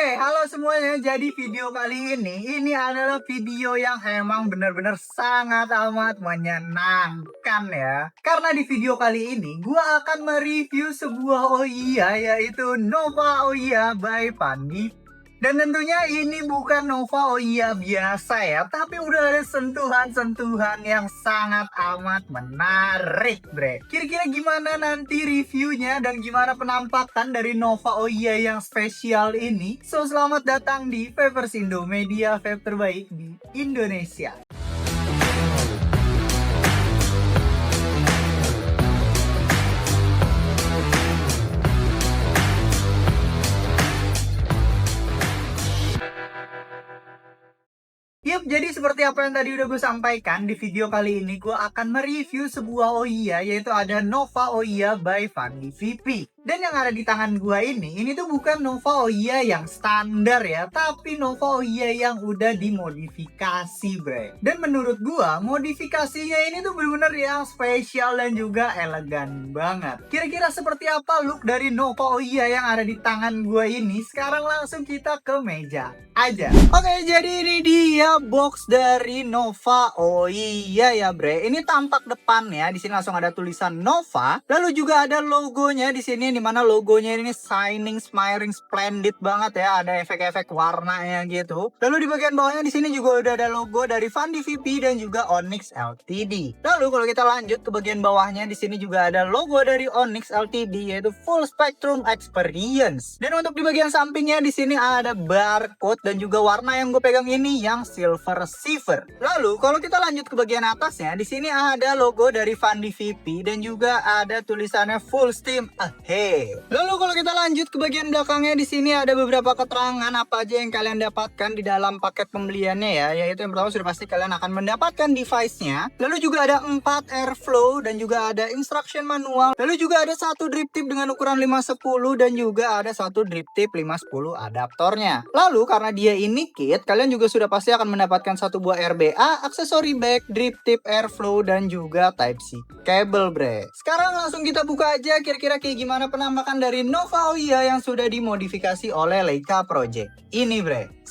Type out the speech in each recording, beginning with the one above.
Oke, halo semuanya. Jadi video kali ini adalah video yang emang bener-bener sangat amat menyenangkan ya. Karena di video kali ini gua akan mereview sebuah OIA yaitu Nova OIA by Fandi. Dan tentunya ini bukan Nova OIA biasa ya, tapi udah ada sentuhan-sentuhan yang sangat amat menarik, bre. Kira-kira gimana nanti reviewnya dan gimana penampakan dari Nova OIA yang spesial ini? So, selamat datang di Vaporsindo, media vape terbaik di Indonesia. Yup, jadi seperti apa yang tadi udah gue sampaikan, di video kali ini gue akan mereview sebuah OIA, yaitu ada Nova OIA by Fandi VP. Dan yang ada di tangan gue ini tuh bukan Nova OIA yang standar ya, tapi Nova OIA yang udah dimodifikasi, bre. Dan menurut gue, modifikasinya ini tuh bener-bener yang spesial dan juga elegan banget. Kira-kira seperti apa look dari Nova OIA yang ada di tangan gue ini? Sekarang langsung kita ke meja aja. Oke, jadi ini dia box dari Nova OIA ya, bre. Ini tampak depannya, di sini langsung ada tulisan Nova, lalu juga ada logonya di sini, di mana logonya ini shining, smiling, splendid banget ya, ada efek-efek warnanya gitu. Lalu di bagian bawahnya di sini juga udah ada logo dari Fandi VP dan juga Onyx Ltd. Lalu kalau kita lanjut ke bagian bawahnya, di sini juga ada logo dari Onyx Ltd, yaitu Full Spectrum Experience. Dan untuk di bagian sampingnya di sini ada barcode dan juga warna yang gue pegang ini yang silver silver. Lalu kalau kita lanjut ke bagian atasnya, di sini ada logo dari Fandi VP dan juga ada tulisannya Full Steam Ahead. Lalu kalau kita lanjut ke bagian belakangnya, di sini ada beberapa keterangan apa aja yang kalian dapatkan di dalam paket pembeliannya ya. Yaitu yang pertama sudah pasti kalian akan mendapatkan device-nya. Lalu juga ada 4 airflow dan juga ada instruction manual. Lalu juga ada satu drip tip dengan ukuran 510 dan juga ada satu drip tip 510 adaptornya. Lalu karena dia ini kit, kalian juga sudah pasti akan mendapatkan satu buah RBA, aksesori bag, drip tip, airflow dan juga Type-C cable, bre. Sekarang langsung kita buka aja kira-kira kayak gimana penampakan dari Nova OIA yang sudah dimodifikasi oleh Leica Project ini, bre.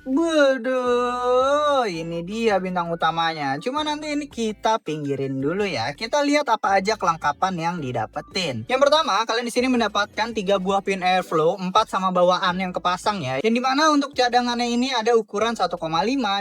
Bodoh, ini dia bintang utamanya. Cuma nanti ini kita pinggirin dulu ya. Kita lihat apa aja kelengkapan yang didapetin. Yang pertama, kalian di sini mendapatkan 3 buah pin airflow, 4 sama bawaan yang kepasang ya. Yang dimana untuk cadangannya ini ada ukuran 1,5,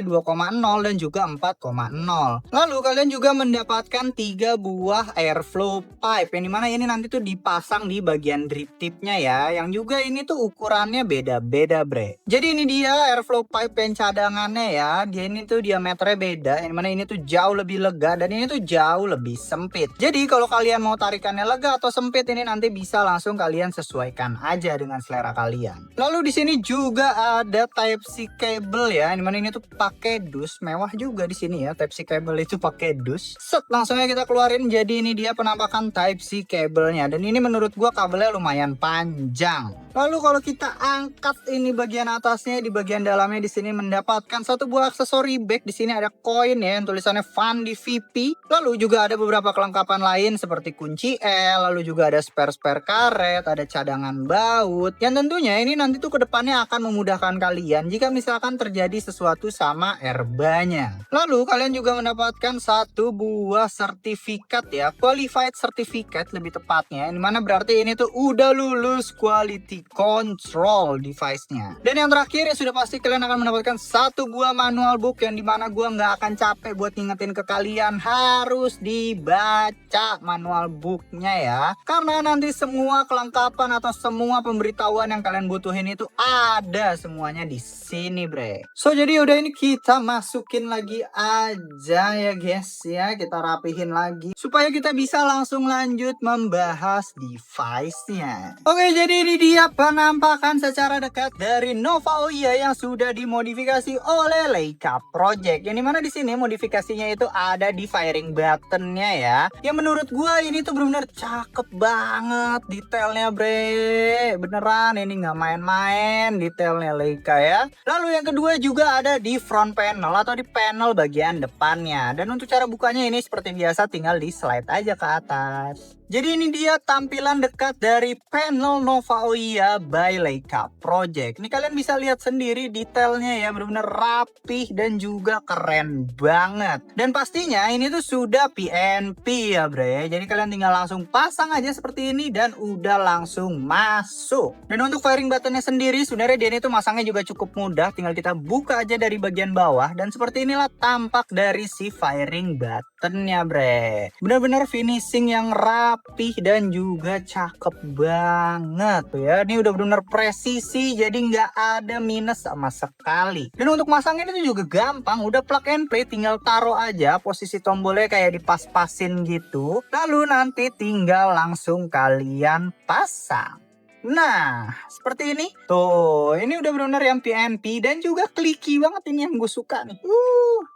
2,0 dan juga 4,0. Lalu kalian juga mendapatkan 3 buah airflow pipe, yang dimana ini nanti tuh dipasang di bagian drip tipnya ya. Yang juga ini tuh ukurannya beda-beda, bre. Jadi ini dia airflow pipe yang cadangannya ya. Dia ini tuh diameternya beda, yang dimana ini tuh jauh lebih lega dan ini tuh jauh lebih sempit. Jadi kalau kalian mau tarikannya lega atau sempit, ini nanti bisa langsung kalian sesuaikan aja dengan selera kalian. Lalu di sini juga ada Type-C cable ya, yang dimana ini tuh pakai dus, mewah juga di sini ya. Type-C cable itu pakai dus. Set, langsung aja kita keluarin. Jadi ini dia penampakan Type-C cable-nya, dan ini menurut gua kabelnya lumayan panjang. Lalu kalau kita angkat ini bagian atasnya, di bagian dalamnya di sini mendapatkan satu buah aksesori bag. Di sini ada koin ya, yang tulisannya Fandi VP. Lalu juga ada beberapa kelengkapan lain seperti kunci L, lalu juga ada spare karet, ada cadangan baut. Yang tentunya ini nanti tuh kedepannya akan memudahkan kalian jika misalkan terjadi sesuatu sama RBA-nya. Lalu kalian juga mendapatkan satu buah sertifikat ya, qualified certificate lebih tepatnya, yang dimana berarti ini tuh udah lulus quality control device-nya. Dan yang terakhir ya sudah pasti kalian akan mendapatkan satu buah manual book, yang dimana gua nggak akan capek buat ngingetin ke kalian harus dibaca manual booknya ya, karena nanti semua kelengkapan atau semua pemberitahuan yang kalian butuhin itu ada semuanya di sini, bre. So jadi udah, ini kita masukin lagi aja ya guys ya, kita rapihin lagi supaya kita bisa langsung lanjut membahas device-nya. Oke, jadi ini dia penampakan secara dekat dari Nova OIA yang sudah dimodifikasi oleh Leica Project. Yang dimana di sini modifikasinya itu ada di firing buttonnya ya. Yang menurut gua ini tuh benar-benar cakep banget detailnya, bre. Beneran ini nggak main-main detailnya Leica ya. Lalu yang kedua juga ada di front panel atau di panel bagian depannya. Dan untuk cara bukanya ini seperti biasa tinggal di slide aja ke atas. Jadi ini dia tampilan dekat dari panel Nova Oia by Leica Project. Ini kalian bisa lihat sendiri detailnya ya, benar-benar rapih dan juga keren banget. Dan pastinya ini tuh sudah PNP ya bre. Jadi kalian tinggal langsung pasang aja seperti ini dan udah langsung masuk. Dan untuk firing buttonnya sendiri sebenarnya dia ini tuh masangnya juga cukup mudah. Tinggal kita buka aja dari bagian bawah dan seperti inilah tampak dari si firing buttonnya bre. Benar-benar finishing yang rapih dan juga cakep banget ya. Ini udah benar-benar presisi, jadi nggak ada minus sama sekali. Dan untuk masangnya itu juga gampang, udah plug and play, tinggal taruh aja posisi tombolnya kayak dipas-pasin gitu. Lalu nanti tinggal langsung kalian pasang. Nah, seperti ini. Tuh, ini udah benar-benar yang PNP dan juga clicky banget, ini yang gue suka nih.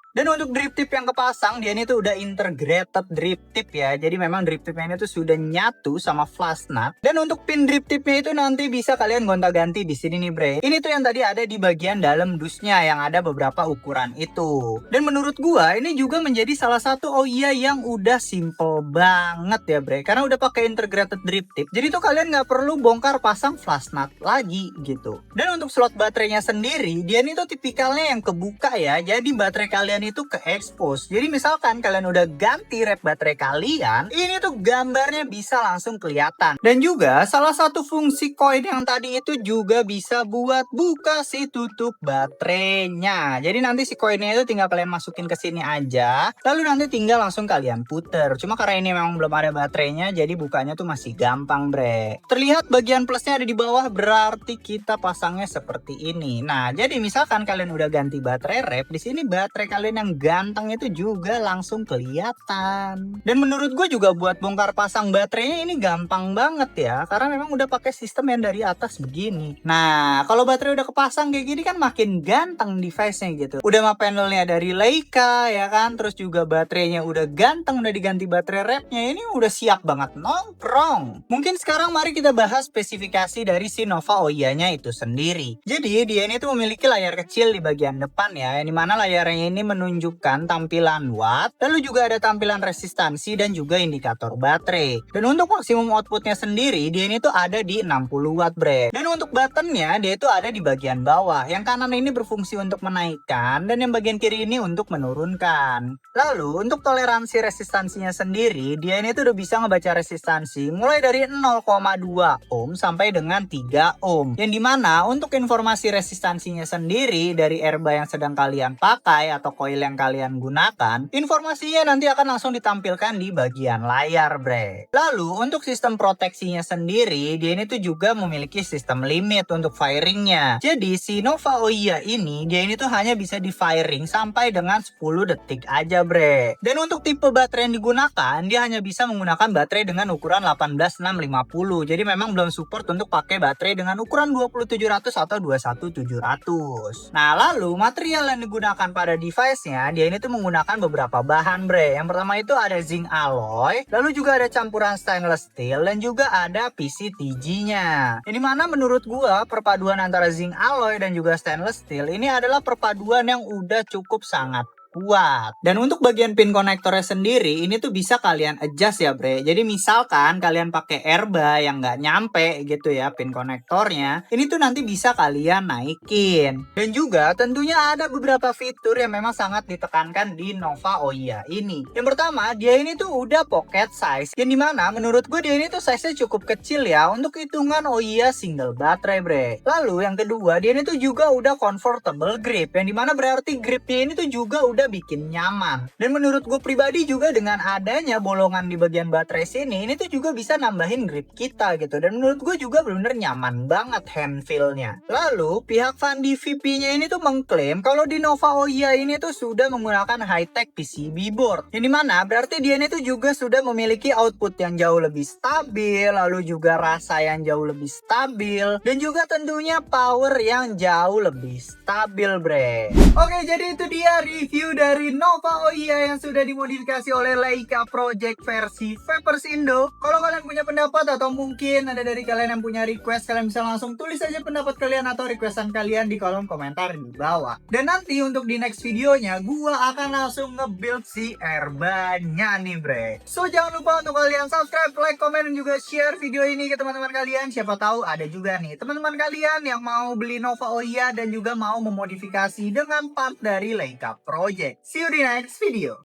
Dan untuk drip tip yang kepasang, dia ini tuh udah integrated drip tip ya. Jadi memang drip tipnya ini tuh sudah nyatu sama flash nut. Dan untuk pin drip tipnya itu nanti bisa kalian gonta-ganti di sini nih bre. Ini tuh yang tadi ada di bagian dalam dusnya yang ada beberapa ukuran itu. Dan menurut gua ini juga menjadi salah satu Oia yang udah simple banget ya bre. Karena udah pakai integrated drip tip. Jadi tuh kalian nggak perlu bongkar pasang flash nut lagi gitu. Dan untuk slot baterainya sendiri, dia ini tuh tipikalnya yang kebuka ya. Jadi baterai kalian itu ke expose. Jadi misalkan kalian udah ganti rep baterai kalian, ini tuh gambarnya bisa langsung kelihatan. Dan juga salah satu fungsi koin yang tadi itu juga bisa buat buka si tutup baterainya. Jadi nanti si koinnya itu tinggal kalian masukin ke sini aja, lalu nanti tinggal langsung kalian puter. Cuma karena ini memang belum ada baterainya, jadi bukanya tuh masih gampang bre. Terlihat bagian plusnya ada di bawah, berarti kita pasangnya seperti ini. Nah, jadi misalkan kalian udah ganti baterai rep, di sini baterai kalian yang ganteng itu juga langsung kelihatan. Dan menurut gue juga buat bongkar pasang baterainya ini gampang banget ya, karena memang udah pakai sistem yang dari atas begini. Nah, kalau baterai udah kepasang kayak gini kan makin ganteng device-nya gitu. Udah mah panelnya dari Leica ya kan, terus juga baterainya udah ganteng, udah diganti baterai repnya, ini udah siap banget nongkrong. Mungkin sekarang mari kita bahas spesifikasi dari si Nova Oia-nya itu sendiri. Jadi dia ini tuh memiliki layar kecil di bagian depan ya, yang dimana layarnya ini menunjukkan tampilan watt, lalu juga ada tampilan resistansi dan juga indikator baterai. Dan untuk maksimum outputnya sendiri, dia ini tuh ada di 60 watt bre. Dan untuk buttonnya, dia itu ada di bagian bawah. Yang kanan ini berfungsi untuk menaikkan, dan yang bagian kiri ini untuk menurunkan. Lalu untuk toleransi resistansinya sendiri, dia ini tuh udah bisa ngebaca resistansi mulai dari 0,2 ohm sampai dengan 3 ohm. Yang dimana untuk informasi resistansinya sendiri dari RBA yang sedang kalian pakai atau coil yang kalian gunakan, informasinya nanti akan langsung ditampilkan di bagian layar bre. Lalu untuk sistem proteksinya sendiri, dia ini tuh juga memiliki sistem limit untuk firingnya. Jadi si Nova Oia ini, dia ini tuh hanya bisa di firing sampai dengan 10 detik aja bre. Dan untuk tipe baterai yang digunakan, dia hanya bisa menggunakan baterai dengan ukuran 18650. Jadi memang belum support untuk pakai baterai dengan ukuran 20700 atau 21700. Nah lalu material yang digunakan pada device-nya, dia ini tuh menggunakan beberapa bahan bre. Yang pertama itu ada zinc alloy, lalu juga ada campuran stainless steel, dan juga ada PCTG-nya. Ini mana menurut gua perpaduan antara zinc alloy dan juga stainless steel ini adalah perpaduan yang udah cukup sangat kuat. Dan untuk bagian pin konektornya sendiri, ini tuh bisa kalian adjust ya bre. Jadi misalkan kalian pakai RBA yang nggak nyampe gitu ya pin konektornya, ini tuh nanti bisa kalian naikin. Dan juga tentunya ada beberapa fitur yang memang sangat ditekankan di Nova Oia ini. Yang pertama, dia ini tuh udah pocket size, yang dimana menurut gue dia ini tuh size-nya cukup kecil ya untuk hitungan Oia single baterai bre. Lalu yang kedua, dia ini tuh juga udah comfortable grip, yang dimana berarti gripnya ini tuh juga udah bikin nyaman. Dan menurut gue pribadi juga dengan adanya bolongan di bagian baterai sini, ini tuh juga bisa nambahin grip kita gitu. Dan menurut gue juga bener-bener nyaman banget hand feel-nya. Lalu pihak Fandi VP-nya ini tuh mengklaim kalau di Nova Oia ini tuh sudah menggunakan high-tech PCB board. Yang dimana berarti dia ini tuh juga sudah memiliki output yang jauh lebih stabil, lalu juga rasa yang jauh lebih stabil, dan juga tentunya power yang jauh lebih stabil bre. Oke, jadi itu dia review review dari Nova Oia yang sudah dimodifikasi oleh Leica Project versi Vapers Indo. Kalau kalian punya pendapat atau mungkin ada dari kalian yang punya request, kalian bisa langsung tulis aja pendapat kalian atau requestan kalian di kolom komentar di bawah. Dan nanti untuk di next videonya, gua akan langsung nge-build si Airban-nya nih bre. So jangan lupa untuk kalian subscribe, like, komen, dan juga share video ini ke teman-teman kalian. Siapa tahu ada juga nih teman-teman kalian yang mau beli Nova Oia dan juga mau memodifikasi dengan part dari Leica Project. See you di next video.